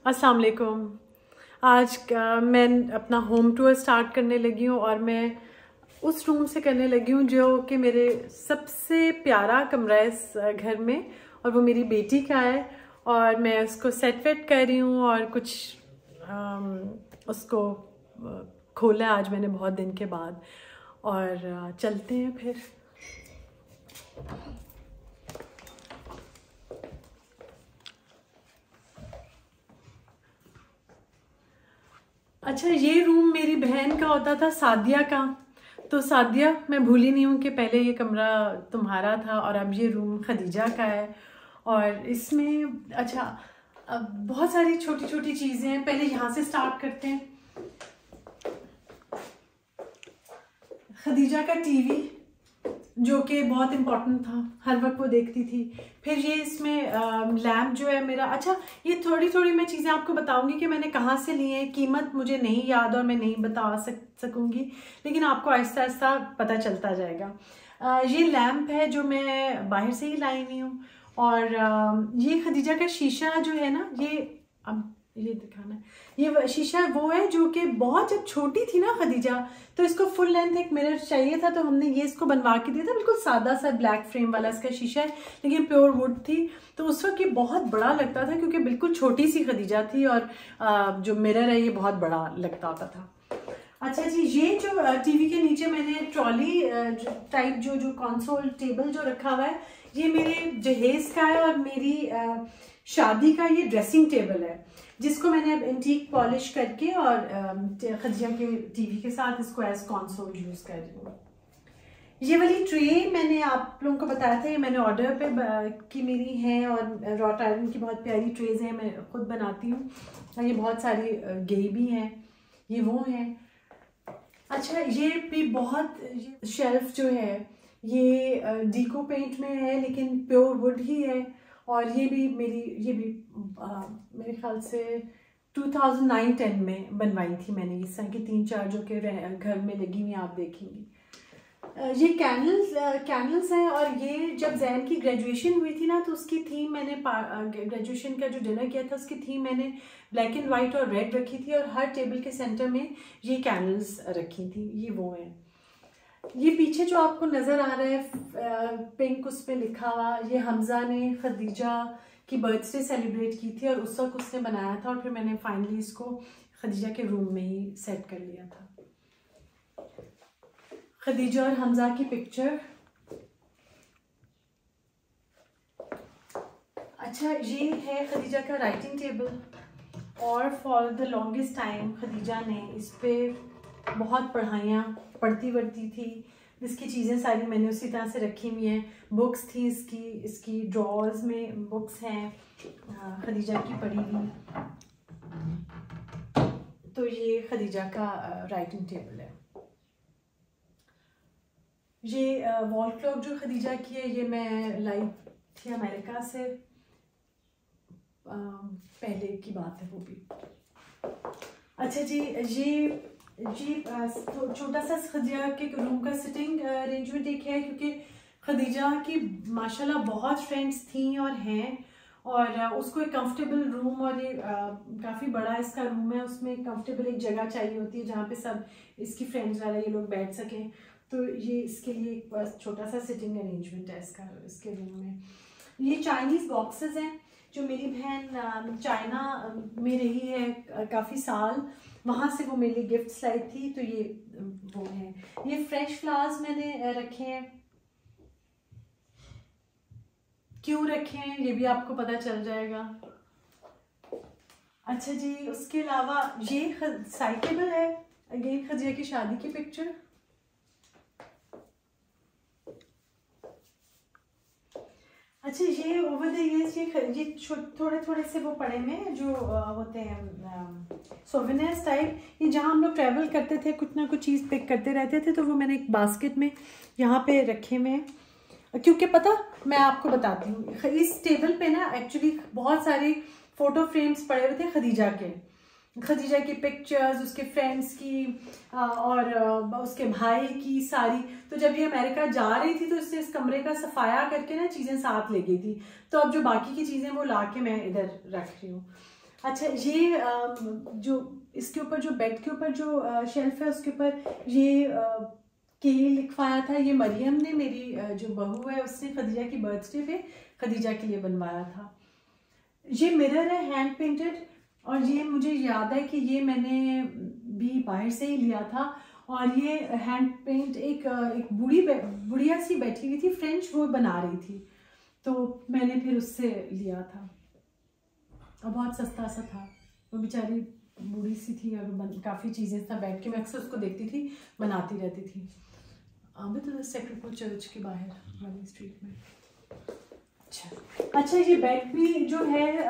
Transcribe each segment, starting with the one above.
अस्सलाम वालेकुम। मैं अपना होम टूर स्टार्ट करने लगी हूँ और मैं उस रूम से करने लगी हूँ जो कि मेरे सबसे प्यारा कमरा है इस घर में, और वो मेरी बेटी का है। और मैं उसको सेट वेट कर रही हूँ और कुछ उसको खोला है आज मैंने बहुत दिन के बाद। और चलते हैं फिर। अच्छा, ये रूम मेरी बहन का होता था, सादिया का। तो सादिया, मैं भूली नहीं हूँ कि पहले ये कमरा तुम्हारा था और अब ये रूम खदीजा का है। और इसमें अच्छा, अब बहुत सारी छोटी छोटी चीज़ें हैं। पहले यहाँ से स्टार्ट करते हैं। खदीजा का टीवी जो कि बहुत इम्पोर्टेंट था, हर वक्त वो देखती थी। फिर ये इसमें लैम्प जो है मेरा। अच्छा, ये थोड़ी थोड़ी मैं चीज़ें आपको बताऊंगी कि मैंने कहाँ से ली है। कीमत मुझे नहीं याद और मैं नहीं बता सकूंगी, लेकिन आपको आहिस्ता आहिस्ता पता चलता जाएगा। ये लैम्प है जो मैं बाहर से ही लाई हुई हूँ। और ये खदीजा का शीशा जो है ना, ये दिखाना है। ये शीशा वो है जो कि बहुत, जब छोटी थी ना खदीजा, तो इसको फुल लेंथ एक मिरर चाहिए था, तो हमने ये इसको बनवा के दिया था। बिल्कुल सादा सा ब्लैक फ्रेम वाला इसका शीशा है, लेकिन प्योर वुड थी। तो उस वक्त ये बहुत बड़ा लगता था क्योंकि बिल्कुल छोटी सी खदीजा थी, और जो मिरर है ये बहुत बड़ा लगता होता था। अच्छा जी, ये जो टीवी के नीचे मैंने ट्रॉली टाइप जो कंसोल टेबल जो रखा हुआ है, ये मेरे जहेज का है और मेरी शादी का ये ड्रेसिंग टेबल है, जिसको मैंने अब एंटीक पॉलिश करके और खदीजा के टीवी के साथ इसको एज कंसोल यूज कर रही हूँ। ये वाली ट्रे मैंने आप लोगों को बताया था, ये मैंने ऑर्डर पे की मेरी है, और रॉट आयरन की बहुत प्यारी ट्रेज हैं, मैं खुद बनाती हूँ। और ये बहुत सारी गई भी हैं, ये वो हैं। अच्छा, ये भी बहुत, शेल्फ जो है ये डीको पेंट में है लेकिन प्योर वुड ही है। और ये भी मेरे ख्याल से 2009-10 में बनवाई थी मैंने। इस तरह की 3-4 जो कि घर में लगी हुई आप देखेंगी। ये कैंडल्स हैं। और ये जब जैन की ग्रेजुएशन हुई थी ना, तो उसकी थीम मैंने ग्रेजुएशन का जो डिनर किया था उसकी थीम मैंने ब्लैक एंड वाइट और रेड रखी थी, और हर टेबल के सेंटर में ये कैंडल्स रखी थी। ये वो हैं। ये पीछे जो आपको नज़र आ रहा है पिंक, उस पर लिखा हुआ, ये हमजा ने खदीजा की बर्थडे सेलिब्रेट की थी और उस वक्त उसने बनाया था, और फिर मैंने फाइनली इसको खदीजा के रूम में ही सेट कर लिया था। खदीजा और हमजा की पिक्चर। अच्छा, ये है खदीजा का राइटिंग टेबल, और for the longest time Khadija ने इस पे बहुत पढ़ती वढ़ती थी। इसकी चीज़ें सारी मैंने उसी तरह से रखी हुई हैं। बुक्स थी इसकी ड्रॉर्स में बुक्स हैं खदीजा की पढ़ी हुई। तो ये खदीजा का राइटिंग टेबल है। ये वॉल क्लॉक जो खदीजा की है, ये मैं लाई थी अमेरिका से, पहले की बात है वो भी। अच्छा जी, ये छोटा सा खदीजा के रूम का सिटिंग अरेंजमेंट एक है, क्योंकि खदीजा की माशाल्लाह बहुत फ्रेंड्स थी और हैं, और उसको एक कंफर्टेबल रूम, और ये काफ़ी बड़ा इसका रूम है, उसमें कंफर्टेबल एक जगह चाहिए होती है जहाँ पे सब इसकी फ्रेंड्स वाला ये लोग बैठ सकें। तो ये इसके लिए एक छोटा सा सिटिंग अरेंजमेंट है इसके रूम में। ये चाइनीज़ बॉक्सेस हैं जो मेरी बहन चाइना में रही है काफ़ी साल, वहाँ से वो मेरे लिए गिफ्ट्स लाई थी। तो ये वो है। ये फ्रेश फ्लावर्स मैंने रखे हैं। क्यों रखे हैं ये भी आपको पता चल जाएगा। अच्छा जी, उसके अलावा ये साइड टेबल है, अगेन खदीजा की शादी की पिक्चर। अच्छा, ये ओवर द इयर्स ये थोड़े थोड़े से वो पड़े में जो होते हैं सोवेनियर्स टाइप, ये जहाँ हम लोग ट्रैवल करते थे कुछ ना कुछ चीज़ पिक करते रहते थे, तो वो मैंने एक बास्केट में यहाँ पे रखे हुए हैं। क्योंकि पता, मैं आपको बताती हूँ, इस टेबल पे ना एक्चुअली बहुत सारे फोटो फ्रेम्स पड़े हुए थे खदीजा की पिक्चर्स, उसके फ्रेंड्स की और उसके भाई की सारी। तो जब ये अमेरिका जा रही थी तो इससे इस कमरे का सफाया करके ना चीज़ें साथ ले गई थी। तो अब जो बाकी की चीज़ें वो ला के मैं इधर रख रही हूँ। अच्छा ये जो इसके ऊपर जो बेड के ऊपर जो शेल्फ है उसके ऊपर ये के लिखवाया था, ये मरियम ने, मेरी जो बहू है, उसने खदीजा की बर्थडे पे खदीजा के लिए बनवाया था। ये मिरर है हैंड पेंटेड, और ये मुझे याद है कि ये मैंने भी बाहर से ही लिया था। और ये हैंड पेंट एक बुढ़िया सी बैठी हुई थी फ्रेंच, वो बना रही थी, तो मैंने फिर उससे लिया था और बहुत सस्ता सा था। वो बेचारी बूढ़ी सी थी और काफ़ी चीज़ें था, बैठ के मैं अक्सर उसको देखती थी, बनाती रहती थी। अभी तो सेक्रेटरी चर्च के बाहर वाली स्ट्रीट में। अच्छा ये बेड भी जो है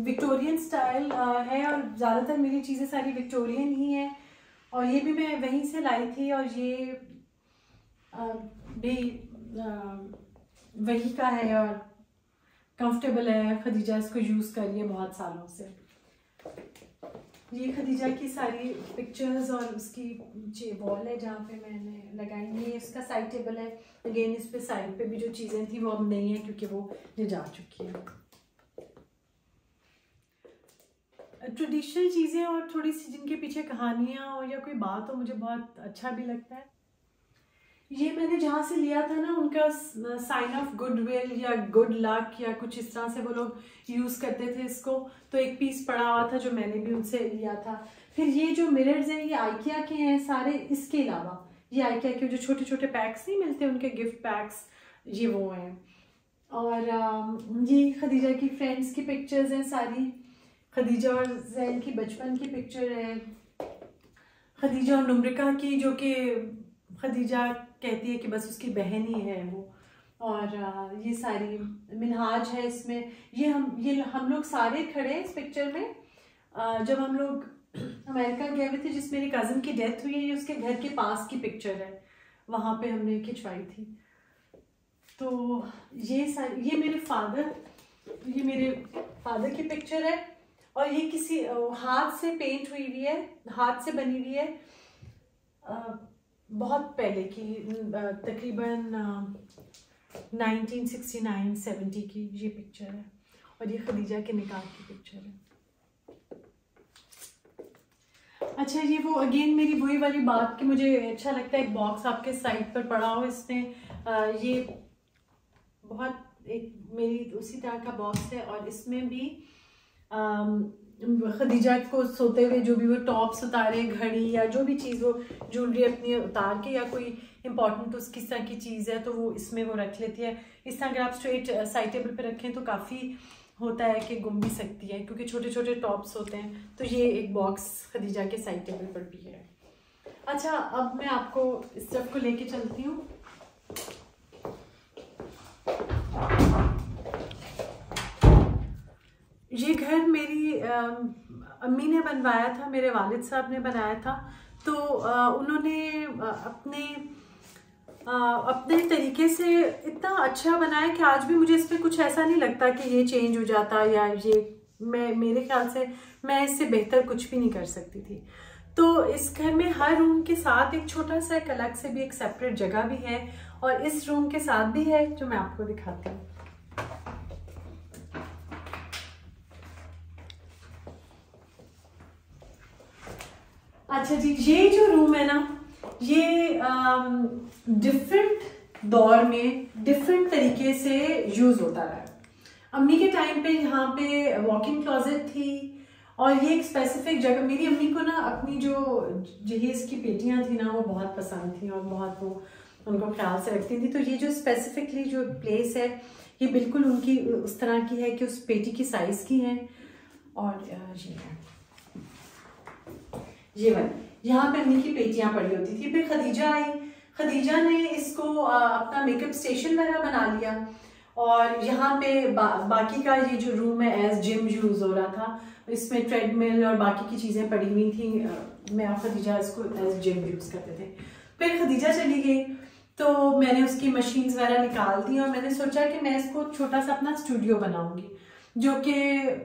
विक्टोरियन स्टाइल है, और ज़्यादातर मेरी चीज़ें सारी विक्टोरियन ही हैं, और ये भी मैं वहीं से लाई थी, और ये भी वही का है और कंफर्टेबल है। खदीजा इसको यूज़ कर रही है बहुत सालों से। ये खदीजा की सारी पिक्चर्स और उसकी नीचे वॉल है जहाँ पे मैंने लगाई है। इसका साइड टेबल है, अगेन इस पे साइड पे भी जो चीज़ें थी वो अब नहीं है क्योंकि वो ले जा चुकी है। ट्रेडिशनल चीज़ें और थोड़ी सी जिनके पीछे कहानियाँ हो या कोई बात हो, मुझे बहुत अच्छा भी लगता है। ये मैंने जहाँ से लिया था ना, उनका साइन ऑफ गुडविल या गुड लक या कुछ इस तरह से वो लोग यूज़ करते थे इसको, तो एक पीस पड़ा हुआ था जो मैंने भी उनसे लिया था। फिर ये जो मिरर्स हैं ये आइकिया के हैं सारे, इसके अलावा ये आइकिया के जो छोटे छोटे पैक्स नहीं मिलते उनके गिफ्ट पैक्स, ये वो हैं। और ये खदीजा की फ्रेंड्स की पिक्चर्स हैं सारी। खदीजा और जैन की बचपन की पिक्चर है, खदीजा और नुम्रिका की, जो कि खदीजा कहती है कि बस उसकी बहन ही है वो। और ये सारी मिनहाज है इसमें। ये हम लोग सारे खड़े हैं इस पिक्चर में जब हम लोग अमेरिका गए हुए थे, जिस मेरी कज़न की डेथ हुई है, ये उसके घर के पास की पिक्चर है, वहाँ पे हमने खिंचवाई थी। तो ये मेरे फादर की पिक्चर है, और ये किसी हाथ से पेंट हुई हुई है, हाथ से बनी हुई है, बहुत पहले की, तकरीबन 1969-70 की ये पिक्चर है। और ये खदीजा के निकाह की पिक्चर है। अच्छा ये वो अगेन मेरी वही वाली बात कि मुझे अच्छा लगता है एक बॉक्स आपके साइड पर पड़ा हो। इसमें ये बहुत एक मेरी उसी तरह का बॉक्स है, और इसमें भी खदीजा को सोते हुए जो भी वो टॉप्स उतारे, घड़ी या जो भी चीज़ वो ज्वेलरी अपनी उतार के, या कोई इंपॉर्टेंट उस किस तरह की चीज़ है तो वो इसमें वो रख लेती है। इस तरह अगर आप स्ट्रेट साइड टेबल पे रखें तो काफ़ी होता है कि गुम भी सकती है क्योंकि छोटे छोटे टॉप्स होते हैं। तो ये एक बॉक्स खदीजा के साइड टेबल पर भी है। अच्छा अब मैं आपको इस तरफ को लेके चलती हूँ। ये घर मेरी अम्मी ने बनवाया था, मेरे वालिद साहब ने बनाया था। तो उन्होंने अपने तरीके से इतना अच्छा बनाया कि आज भी मुझे इस पर कुछ ऐसा नहीं लगता कि ये चेंज हो जाता, या ये मेरे ख्याल से मैं इससे बेहतर कुछ भी नहीं कर सकती थी। तो इस घर में हर रूम के साथ एक छोटा सा एक अलग से भी एक सेपरेट जगह भी है, और इस रूम के साथ भी है जो मैं आपको दिखाती हूँ। अच्छा जी, ये जो रूम है ना, ये डिफरेंट दौर में डिफरेंट तरीके से यूज होता रहा है। अम्मी के टाइम पे यहाँ पे वॉक इन क्लोजेट थी, और ये एक स्पेसिफिक जगह, मेरी अम्मी को ना अपनी जो जहेज की पेटियां थी ना वो बहुत पसंद थी और बहुत वो उनको ख्याल से रखती थी। तो ये जो स्पेसिफिकली जो प्लेस है ये बिल्कुल उनकी उस तरह की है कि उस पेटी की साइज की है। और ये है ये वाली, यहाँ पे अम्मी की पेटियां पड़ी होती थी। फिर खदीजा आई, खदीजा ने इसको अपना मेकअप स्टेशन वगैरह बना लिया, और यहाँ पे बाकी का ये जो रूम है एज जिम यूज हो रहा था। इसमें ट्रेडमिल और बाकी की चीज़ें पड़ी हुई थी। मैं और खदीजा इसको एज जिम यूज करते थे। फिर खदीजा चली गई तो मैंने उसकी मशीन्स वगैरह निकाल दी, और मैंने सोचा कि मैं इसको छोटा सा अपना स्टूडियो बनाऊंगी, जो कि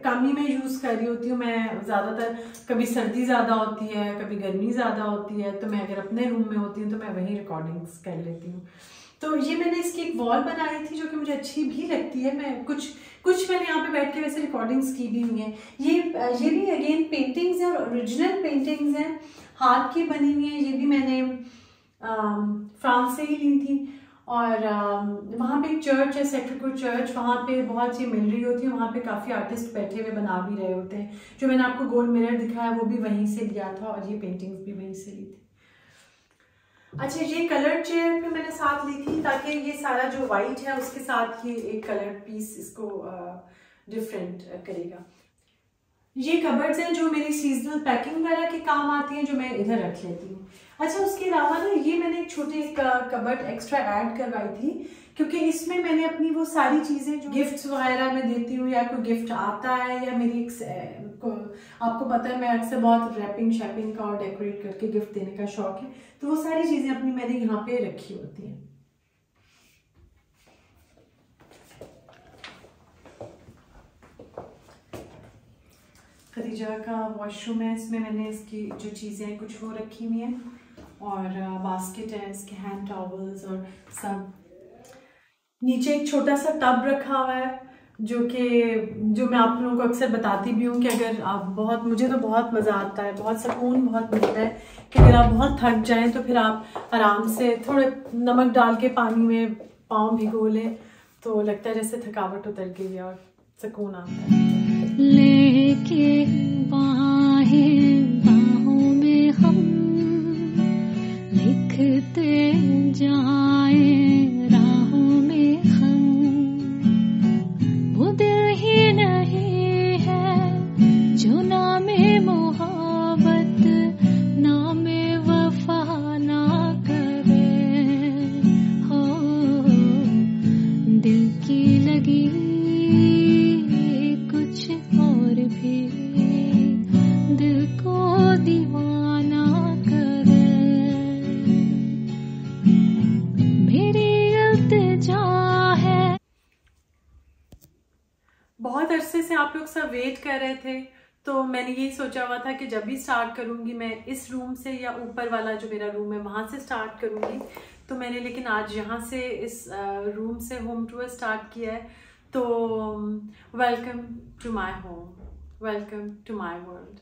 कम ही में यूज़ कर रही होती हूँ मैं ज़्यादातर। कभी सर्दी ज़्यादा होती है, कभी गर्मी ज़्यादा होती है, तो मैं अगर अपने रूम में होती हूँ तो मैं वहीं रिकॉर्डिंग्स कर लेती हूँ। तो ये मैंने इसकी एक वॉल बनाई थी जो कि मुझे अच्छी भी लगती है। मैं कुछ मैंने यहाँ पे बैठ के वैसे रिकॉर्डिंग्स की भी हुई हैं। ये भी अगेन पेंटिंग्स हैं और ओरिजिनल पेंटिंग्स हैं, हाथ की बनी हुई हैं। ये भी मैंने फ्रांस से ही ली थी। और वहाँ पे एक चर्च है, सेक्रेड चर्च, वहाँ पे बहुत सी मिल रही होती है। वहाँ पे काफ़ी आर्टिस्ट बैठे हुए बना भी रहे होते हैं। जो मैंने आपको गोल्ड मिरर दिखाया वो भी वहीं से लिया था और ये पेंटिंग्स भी वहीं से ली थी। अच्छा, ये कलर चेयर पे मैंने साथ ली थी ताकि ये सारा जो वाइट है उसके साथ ये एक कलर पीस इसको डिफरेंट करेगा। ये कबर्ड्स हैं जो मेरी सीजनल पैकिंग वगैरह के काम आती हैं, जो मैं इधर रख लेती हूँ। अच्छा, उसके अलावा ना ये मैंने एक छोटी कबर्ड एक्स्ट्रा ऐड करवाई थी क्योंकि इसमें मैंने अपनी वो सारी चीज़ें जो गिफ्ट्स वगैरह में देती हूँ या कोई गिफ्ट आता है या मेरी आपको पता है मैं अक्सर बहुत रैपिंग शैपिंग का और डेकोरेट करके गिफ्ट देने का शौक है, तो वो सारी चीज़ें अपनी मैंने यहाँ पे रखी होती हैं। खदीजा का वॉशरूम है, इसमें मैंने इसकी जो चीज़ें हैं कुछ वो रखी हुई हैं और बास्केट है, इसके हैंड टॉवल्स और सब। नीचे एक छोटा सा टब रखा हुआ है जो मैं आप लोगों को अक्सर बताती भी हूँ कि अगर आप मुझे तो बहुत मज़ा आता है, बहुत सुकून बहुत मिलता है कि अगर आप बहुत थक जाएं तो फिर आप आराम से थोड़े नमक डाल के पानी में पाँव भिगो लें तो लगता है जैसे थकावट उतर गई है और सुकून आता है। लेके बाहों में हम लिखते जाए राहों में हम, वो दिल ही नहीं है जो नामे मोहब्बत नामे वफा ना करे हो, दिल की लगी दिल को दीवाना करे। मेरी इल्तिजा है। बहुत अरसे से आप लोग सब वेट कर रहे थे तो मैंने यही सोचा हुआ था कि जब भी स्टार्ट करूंगी मैं इस रूम से या ऊपर वाला जो मेरा रूम है वहां से स्टार्ट करूंगी। तो मैंने लेकिन आज यहाँ से इस रूम से होम टूर स्टार्ट किया है। तो welcome to my home, welcome to my world.